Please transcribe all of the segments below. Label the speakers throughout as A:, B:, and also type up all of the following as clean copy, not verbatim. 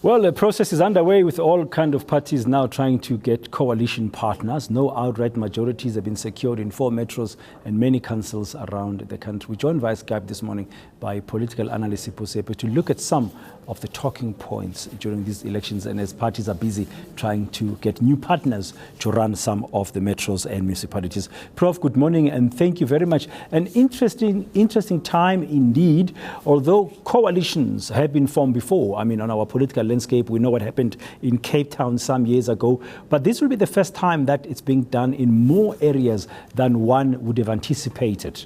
A: Well, the process is underway with all kind of parties now trying to get coalition partners. No outright majorities have been secured in 4 metros and many councils around the country. We joined via Skype this morning by political analyst Sipho Seepe to look at some of the talking points during these elections, and as parties are busy trying to get new partners to run some of the metros and municipalities. Prof, good morning and thank you very much. An interesting time indeed, although coalitions have been formed before. I mean, on our political landscape, we know what happened in Cape Town some years ago, but this will be the first time that it's being done in more areas than one would have anticipated.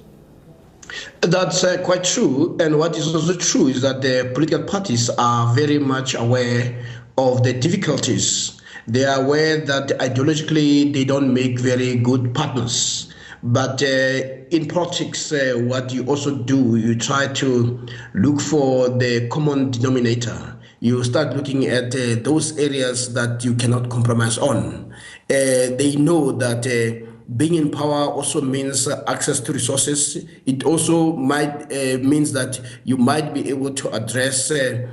B: That's quite true. And what is also true is that the political parties are very much aware of the difficulties. They are aware that ideologically they don't make very good partners. But in politics, what you also do, you try to look for the common denominator. You start looking at those areas that you cannot compromise on. They know that being in power also means access to resources. It also might means that you might be able to address the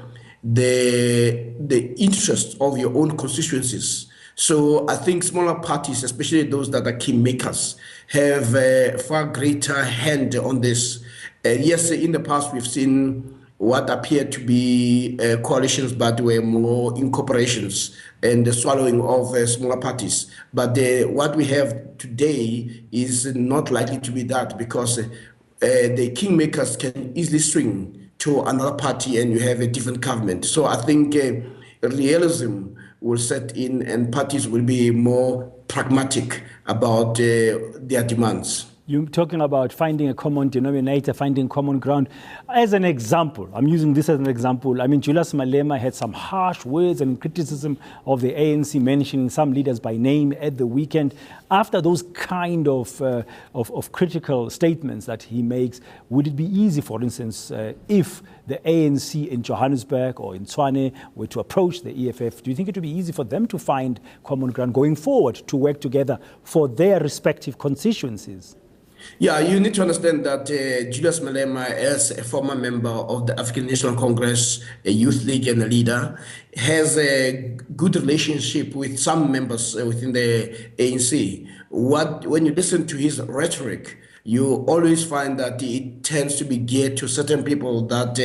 B: interests of your own constituencies. So I think smaller parties, especially those that are kingmakers, have a far greater hand on this. Yes, in the past we've seen what appeared to be coalitions, but were more incorporations and the swallowing of smaller parties. But what we have today is not likely to be that, because the kingmakers can easily swing to another party and you have a different government. So I think realism will set in and parties will be more pragmatic about their demands.
A: You're talking about finding a common denominator, finding common ground. As an example, I'm using this as an example. I mean, Julius Malema had some harsh words and criticism of the ANC, mentioning some leaders by name at the weekend. After those kind of critical statements that he makes, would it be easy, for instance, if the ANC in Johannesburg or in Tshwane were to approach the EFF, do you think it would be easy for them to find common ground going forward, to work together for their respective constituencies?
B: Yeah, you need to understand that Julius Malema, as a former member of the African National Congress, a youth league and a leader, has a good relationship with some members within the ANC. When you listen to his rhetoric, you always find that it tends to be geared to certain people that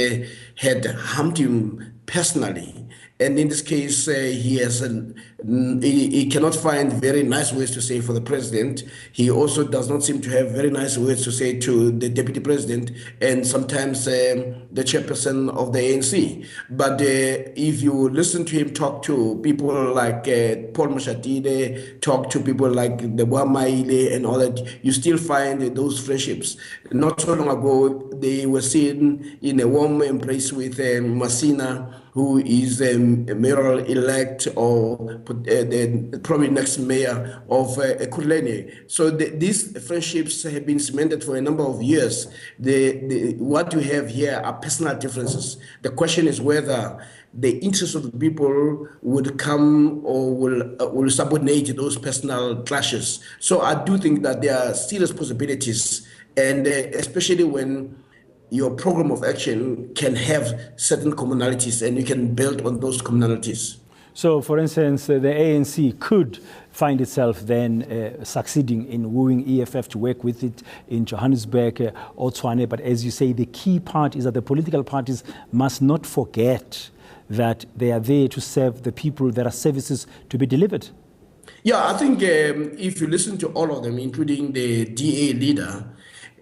B: had harmed him personally. And in this case, he cannot find very nice words to say for the president. He also does not seem to have very nice words to say to the deputy president and sometimes the chairperson of the ANC. But if you listen to him talk to people like Paul Mashatile, talk to people like the Maile and all that, you still find those friendships. Not so long ago, they were seen in a warm embrace with Masina, who is a mayoral elect or the probably next mayor of Kurlene. So these friendships have been cemented for a number of years. What you have here are personal differences. The question is whether the interests of the people would come or will subordinate those personal clashes. So I do think that there are serious possibilities, and especially when your program of action can have certain commonalities and you can build on those commonalities.
A: So, for instance, the ANC could find itself then succeeding in wooing EFF to work with it in Johannesburg or Tshwane. But as you say, the key part is that the political parties must not forget that they are there to serve the people. There are services to be delivered.
B: Yeah, I think if you listen to all of them, including the DA leader,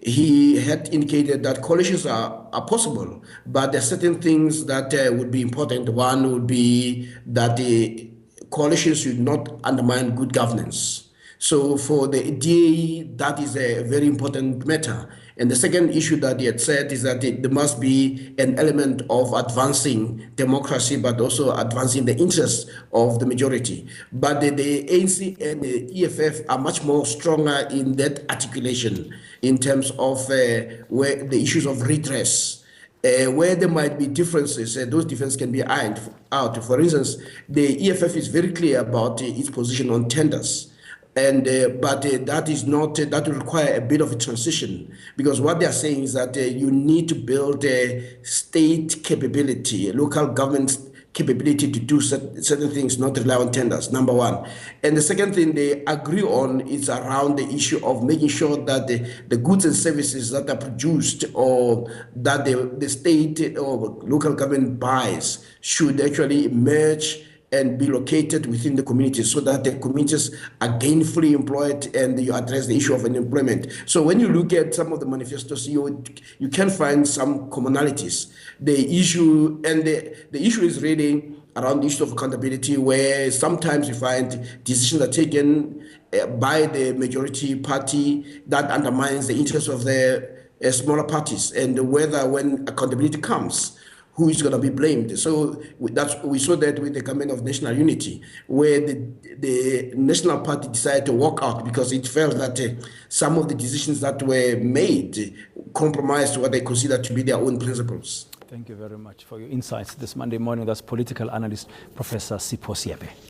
B: he had indicated that coalitions are possible, but there are certain things that would be important. One would be that the coalitions should not undermine good governance. So for the DA, that is a very important matter. And the second issue that he had said is that there must be an element of advancing democracy, but also advancing the interests of the majority. But the ANC and the EFF are much more stronger in that articulation in terms of where the issues of redress. Where there might be differences, those differences can be ironed out. For instance, the EFF is very clear about its position on tenders. And but that will require a bit of a transition, because what they are saying is that you need to build a state capability, local government capability to do certain things, not rely on tenders, number one. And the second thing they agree on is around the issue of making sure that the goods and services that are produced or that the state or local government buys should actually emerge and be located within the communities so that the communities are gainfully employed and you address the issue of unemployment. So when you look at some of the manifestos, you can find some commonalities. The issue is really around the issue of accountability, where sometimes you find decisions are taken by the majority party that undermines the interests of the smaller parties, and whether when accountability comes, who is going to be blamed. So we saw that with the government of national unity, where the national party decided to walk out because it felt that some of the decisions that were made compromised what they consider to be their own principles.
A: Thank you very much for your insights this Monday morning. That's political analyst Professor Sipho Seepe.